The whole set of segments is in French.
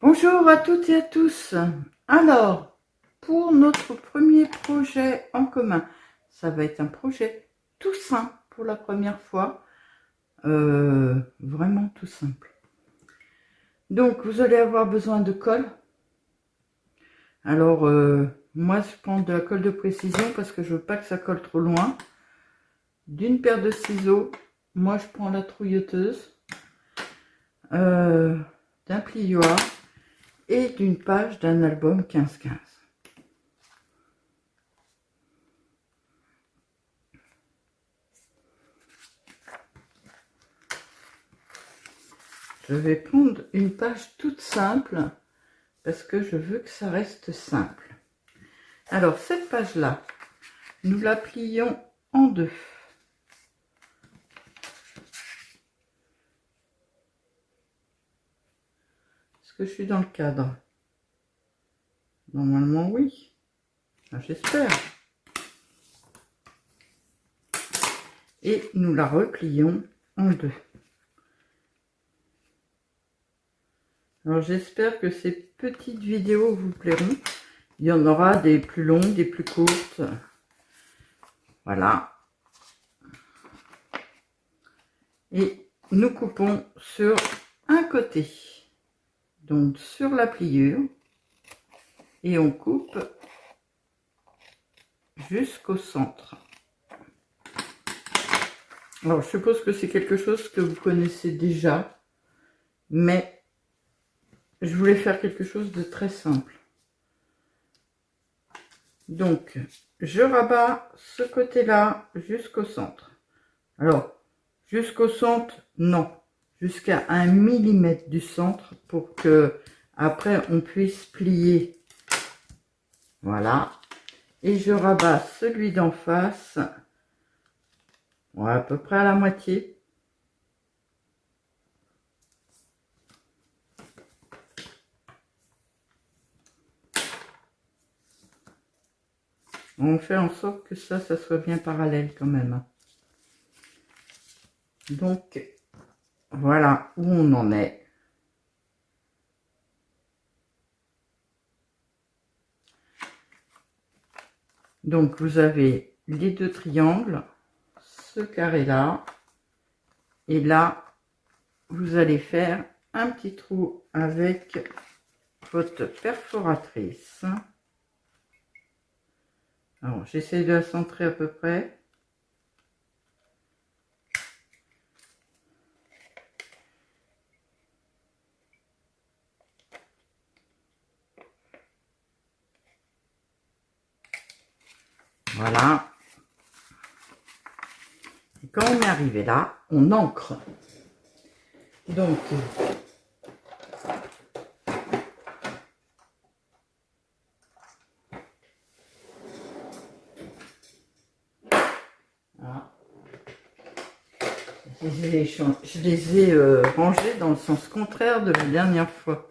Bonjour à toutes et à tous. Alors, pour notre premier projet en commun, ça va être un projet tout simple pour la première fois, vraiment tout simple. Donc, vous allez avoir besoin de colle. Alors, moi, je prends de la colle de précision parce que je veux pas que ça colle trop loin. D'une paire de ciseaux, moi, je prends la trouilleuse, d'un plioir et d'une page d'un album 15-15. Je vais prendre une page toute simple parce que je veux que ça reste simple. Alors, cette page-là, nous la plions en deux. Est-ce que je suis dans le cadre? Normalement, oui. Enfin, j'espère. Et nous la replions en deux. Alors, j'espère que ces petites vidéos vous plairont. Il y en aura des plus longues, des plus courtes. Voilà. Et nous coupons sur un côté. Donc, sur la pliure. Et on coupe jusqu'au centre. Alors, je suppose que c'est quelque chose que vous connaissez déjà, mais je voulais faire quelque chose de très simple. Donc, je rabats ce côté-là jusqu'au centre. Alors, jusqu'au centre, non, jusqu'à 1 millimètre du centre pour que après on puisse plier. Voilà. Et je rabats celui d'en face, ouais, à peu près à la moitié. On fait en sorte que ça soit bien parallèle quand même. Donc, voilà où on en est. Donc, vous avez les deux triangles, ce carré-là, et là, vous allez faire un petit trou avec votre perforatrice. Alors, j'essaie de la centrer à peu près. Voilà. Et quand on est arrivé là, on ancre. Donc, voilà. Je les ai rangés dans le sens contraire de la dernière fois.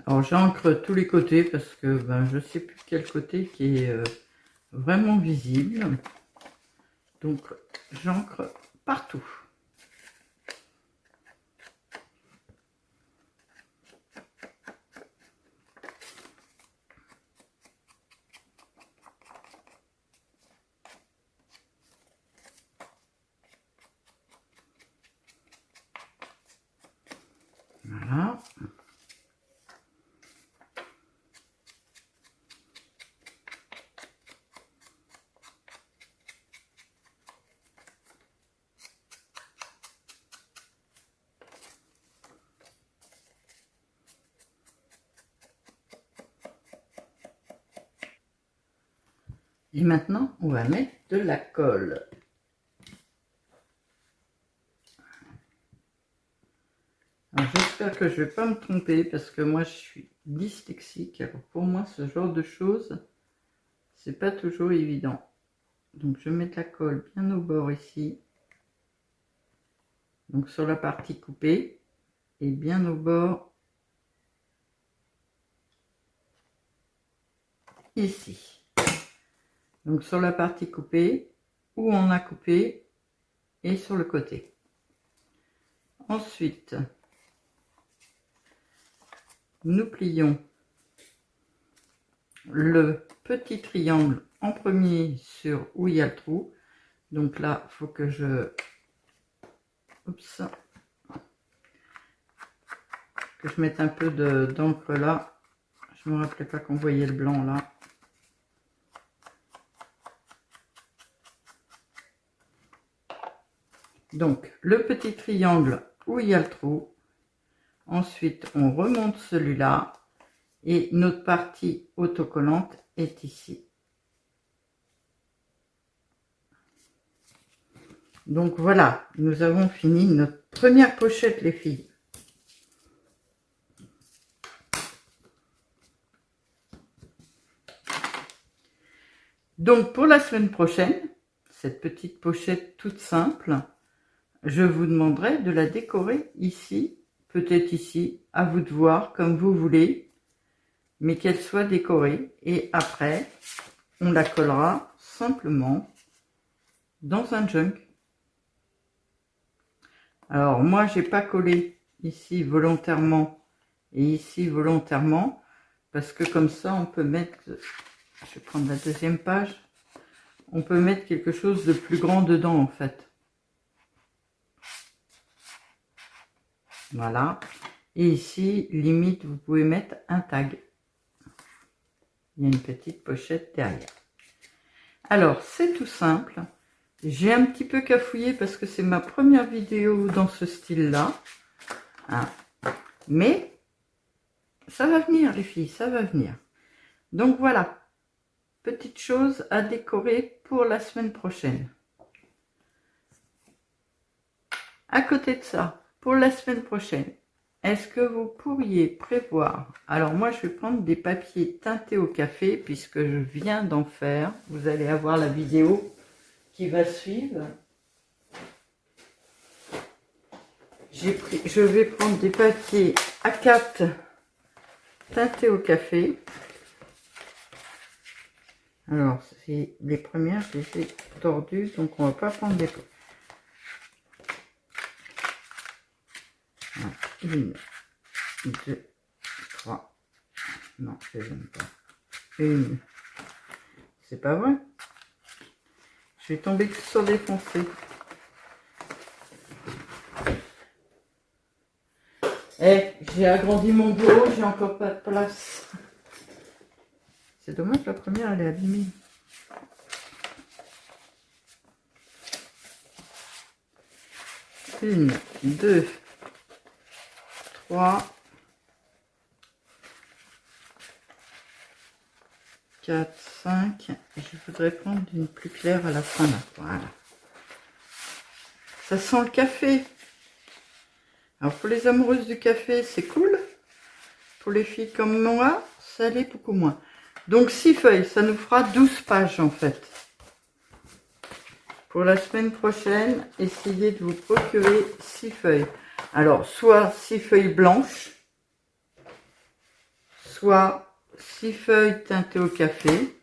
Alors j'encre tous les côtés parce que je ne sais plus quel côté qui est vraiment visible. Donc j'encre partout. Voilà. Et maintenant, on va mettre de la colle. J'espère que je ne vais pas me tromper parce que moi je suis dyslexique. Alors pour moi ce genre de choses, c'est pas toujours évident. Donc je vais mettre la colle bien au bord ici. Donc sur la partie coupée et bien au bord ici. Donc sur la partie coupée où on a coupé et sur le côté. Ensuite, nous plions le petit triangle en premier sur où il y a le trou. Donc là, il faut que je... Oups. Que je mette un peu d'encre là. Je me rappelais pas qu'on voyait le blanc là. Donc, le petit triangle où il y a le trou. Ensuite, on remonte celui-là. Et notre partie autocollante est ici. Donc voilà, nous avons fini notre première pochette, les filles. Donc pour la semaine prochaine, cette petite pochette toute simple, je vous demanderai de la décorer ici, peut-être ici, à vous de voir comme vous voulez, mais qu'elle soit décorée. Et après, on la collera simplement dans un junk. Alors moi, j'ai pas collé ici volontairement et ici volontairement, parce que comme ça, on peut mettre, je vais prendre la deuxième page, on peut mettre quelque chose de plus grand dedans en fait. Voilà. Et ici, limite, vous pouvez mettre un tag. Il y a une petite pochette derrière. Alors, c'est tout simple. J'ai un petit peu cafouillé parce que c'est ma première vidéo dans ce style-là. Hein. Mais, ça va venir les filles, ça va venir. Donc voilà. Petite chose à décorer pour la semaine prochaine. À côté de ça, pour la semaine prochaine, est-ce que vous pourriez prévoir... Alors moi, je vais prendre des papiers teintés au café puisque je viens d'en faire. Vous allez avoir la vidéo qui va suivre. Je vais prendre des papiers A4 teintés au café. Alors, c'est les premières, je les ai tordues, donc on va pas prendre des... Voilà. 1, 2, 3. Non, je les aime pas. 1. C'est pas vrai. Je vais tomber sur des foncés. Eh, j'ai agrandi mon bureau, j'ai encore pas de place. C'est dommage, la première, elle est abîmée. Une, 2, 3, 4, 5. Je voudrais prendre une plus claire à la fin. Là. Voilà. Ça sent le café. Alors pour les amoureuses du café, c'est cool. Pour les filles comme moi, ça l'est beaucoup moins. Donc 6 feuilles, ça nous fera 12 pages en fait. Pour la semaine prochaine, essayez de vous procurer 6 feuilles. Alors, soit 6 feuilles blanches, soit 6 feuilles teintées au café.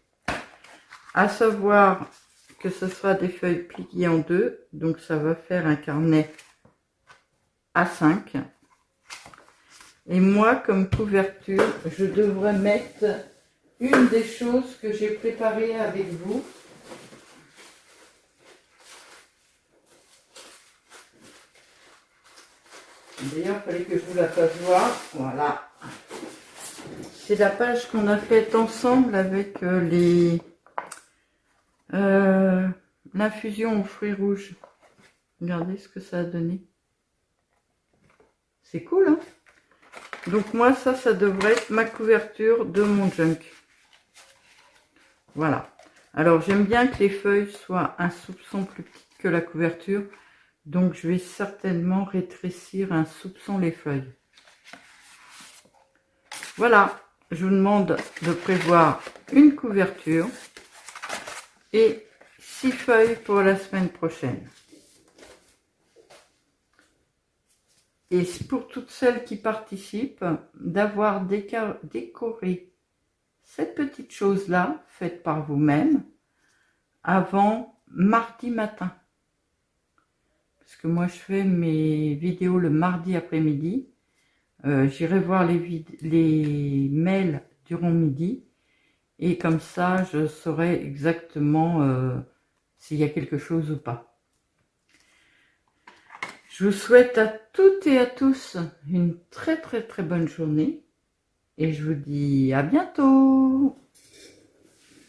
À savoir que ce sera des feuilles pliées en deux, donc ça va faire un carnet A5. Et moi, comme couverture, je devrais mettre une des choses que j'ai préparées avec vous. D'ailleurs, il fallait que je vous la fasse voir. Voilà. C'est la page qu'on a faite ensemble avec l'infusion aux fruits rouges. Regardez ce que ça a donné. C'est cool, hein? Donc moi, ça devrait être ma couverture de mon junk. Voilà. Alors, j'aime bien que les feuilles soient un soupçon plus petites que la couverture. Donc, je vais certainement rétrécir un soupçon les feuilles. Voilà. Je vous demande de prévoir une couverture et 6 feuilles pour la semaine prochaine. Et pour toutes celles qui participent, d'avoir décoré cette petite chose-là, faite par vous-même, avant mardi matin. Parce que moi, je fais mes vidéos le mardi après-midi. J'irai voir les mails durant midi. Et comme ça, je saurai exactement s'il y a quelque chose ou pas. Je vous souhaite à toutes et à tous une très très très bonne journée. Et je vous dis à bientôt.